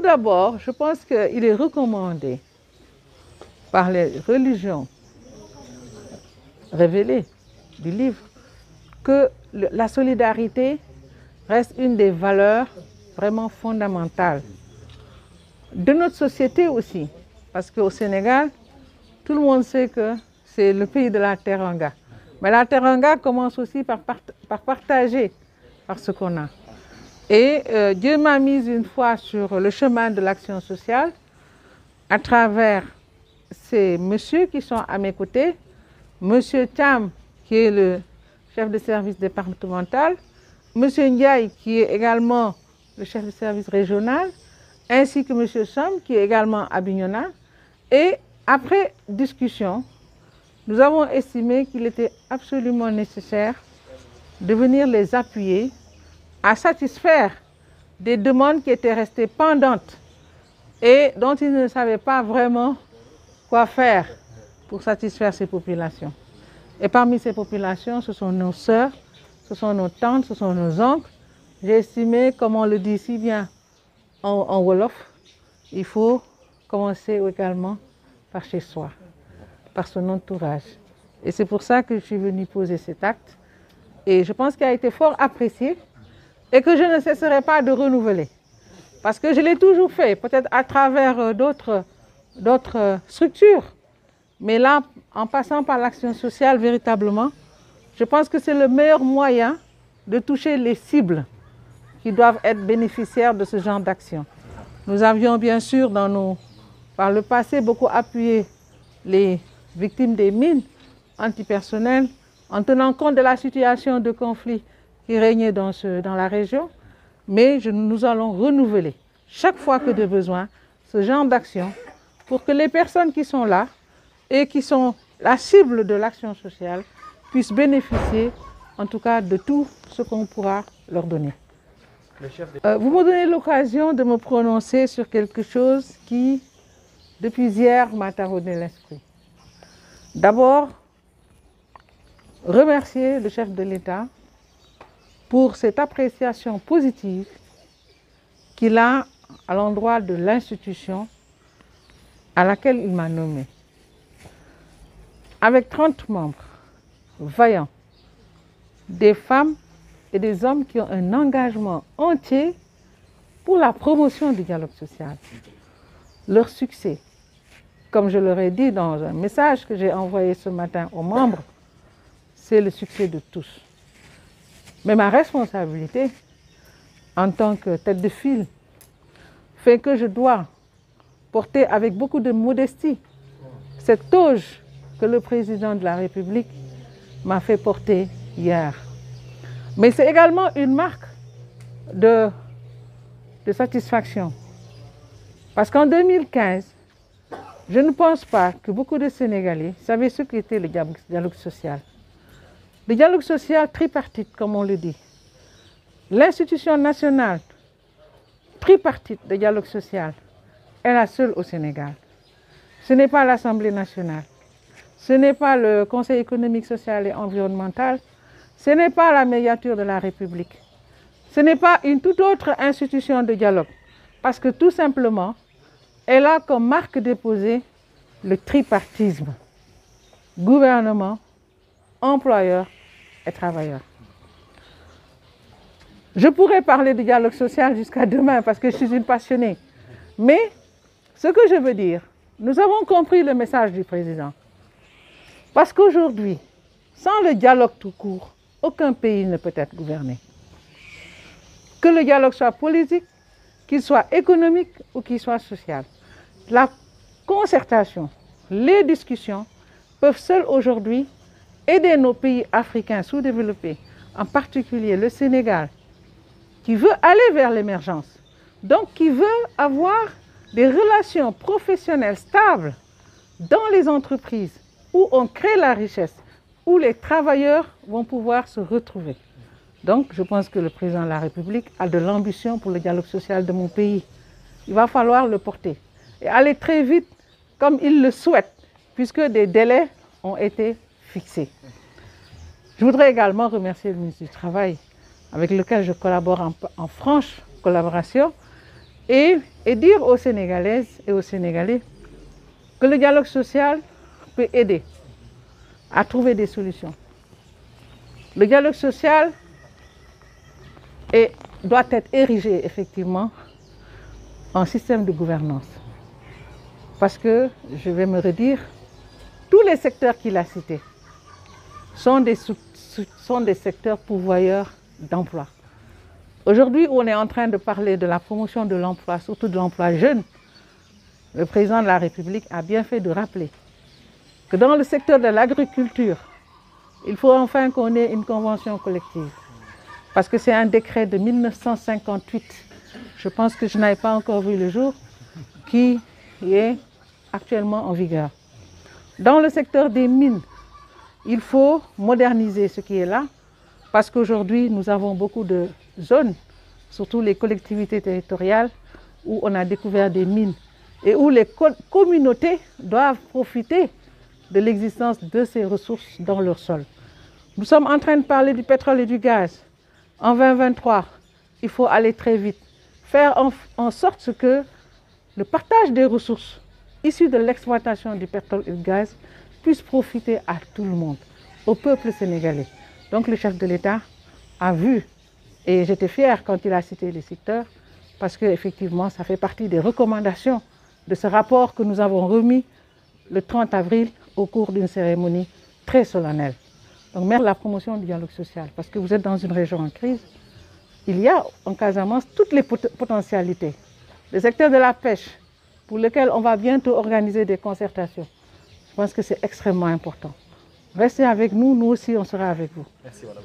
d'abord, je pense qu'il est recommandé par les religions révélées du livre que la solidarité reste une des valeurs vraiment fondamentales de notre société aussi. Parce qu'au Sénégal, tout le monde sait que c'est le pays de la teranga. Mais la teranga commence aussi par partager par ce qu'on a. Et Dieu m'a mise une fois sur le chemin de l'action sociale à travers ces messieurs qui sont à mes côtés, monsieur Cham qui est le chef de service départemental, monsieur Ndiaye qui est également le chef de service régional, ainsi que monsieur Sam qui est également à Bignona. Et après discussion, nous avons estimé qu'il était absolument nécessaire de venir les appuyer à satisfaire des demandes qui étaient restées pendantes et dont ils ne savaient pas vraiment quoi faire pour satisfaire ces populations. Et parmi ces populations, ce sont nos sœurs, ce sont nos tantes, ce sont nos oncles. J'ai estimé, comme on le dit si bien en Wolof, il faut commencer également par chez soi, par son entourage. Et c'est pour ça que je suis venue poser cet acte. Et je pense qu'il a été fort apprécié et que je ne cesserai pas de renouveler. Parce que je l'ai toujours fait, peut-être à travers d'autres structures. Mais là, en passant par l'action sociale véritablement, je pense que c'est le meilleur moyen de toucher les cibles qui doivent être bénéficiaires de ce genre d'action. Nous avions bien sûr par le passé beaucoup appuyé les victimes des mines antipersonnelles en tenant compte de la situation de conflit qui régnait dans la région, mais nous allons renouveler chaque fois que de besoin ce genre d'action pour que les personnes qui sont là et qui sont la cible de l'action sociale puissent bénéficier en tout cas de tout ce qu'on pourra leur donner. Vous me donnez l'occasion de me prononcer sur quelque chose qui, depuis hier, m'a taraudé l'esprit. D'abord, remercier le chef de l'État pour cette appréciation positive qu'il a à l'endroit de l'institution à laquelle il m'a nommé. Avec 30 membres vaillants, des femmes et des hommes qui ont un engagement entier pour la promotion du dialogue social. Leur succès, comme je leur ai dit dans un message que j'ai envoyé ce matin aux membres, c'est le succès de tous. Mais ma responsabilité, en tant que tête de file, fait que je dois porter avec beaucoup de modestie cette toge que le président de la République m'a fait porter hier. Mais c'est également une marque de satisfaction. Parce qu'en 2015, je ne pense pas que beaucoup de Sénégalais savaient ce qu'était le dialogue social. Le dialogue social tripartite, comme on le dit. L'institution nationale tripartite de dialogue social est la seule au Sénégal. Ce n'est pas l'Assemblée nationale, ce n'est pas le Conseil économique, social et environnemental, ce n'est pas la médiature de la République, ce n'est pas une toute autre institution de dialogue, parce que tout simplement, elle a comme marque déposée le tripartisme. Gouvernement, employeur et travailleur. Je pourrais parler de dialogue social jusqu'à demain parce que je suis une passionnée. Mais ce que je veux dire, nous avons compris le message du président. Parce qu'aujourd'hui, sans le dialogue tout court, aucun pays ne peut être gouverné. Que le dialogue soit politique, qu'il soit économique ou qu'il soit social. La concertation, les discussions peuvent seules aujourd'hui aider nos pays africains sous-développés, en particulier le Sénégal, qui veut aller vers l'émergence, donc qui veut avoir des relations professionnelles stables dans les entreprises où on crée la richesse, où les travailleurs vont pouvoir se retrouver. Donc, je pense que le président de la République a de l'ambition pour le dialogue social de mon pays. Il va falloir le porter et aller très vite comme il le souhaite, puisque des délais ont été fixés. Je voudrais également remercier le ministre du Travail, avec lequel je collabore en franche collaboration, et dire aux Sénégalaises et aux Sénégalais que le dialogue social peut aider à trouver des solutions. Le dialogue social doit être érigé effectivement en système de gouvernance. Parce que, je vais me redire, tous les secteurs qu'il a cités sont des secteurs pourvoyeurs d'emploi. Aujourd'hui, on est en train de parler de la promotion de l'emploi, surtout de l'emploi jeune. Le président de la République a bien fait de rappeler que dans le secteur de l'agriculture, il faut enfin qu'on ait une convention collective. Parce que c'est un décret de 1958, je pense que je n'avais pas encore vu le jour, qui est actuellement en vigueur. Dans le secteur des mines, il faut moderniser ce qui est là, parce qu'aujourd'hui, nous avons beaucoup de zones, surtout les collectivités territoriales, où on a découvert des mines et où les communautés doivent profiter de l'existence de ces ressources dans leur sol. Nous sommes en train de parler du pétrole et du gaz. En 2023, il faut aller très vite, faire en sorte que le partage des ressources issues de l'exploitation du pétrole et du gaz puisse profiter à tout le monde, au peuple sénégalais. Donc le chef de l'État a vu, et j'étais fière quand il a cité les secteurs, parce qu'effectivement, ça fait partie des recommandations de ce rapport que nous avons remis le 30 avril au cours d'une cérémonie très solennelle. Donc merci pour la promotion du dialogue social, parce que vous êtes dans une région en crise. Il y a en Casamance toutes les potentialités. Le secteur de la pêche, pour lequel on va bientôt organiser des concertations. Je pense que c'est extrêmement important. Restez avec nous, nous aussi on sera avec vous. Merci, madame.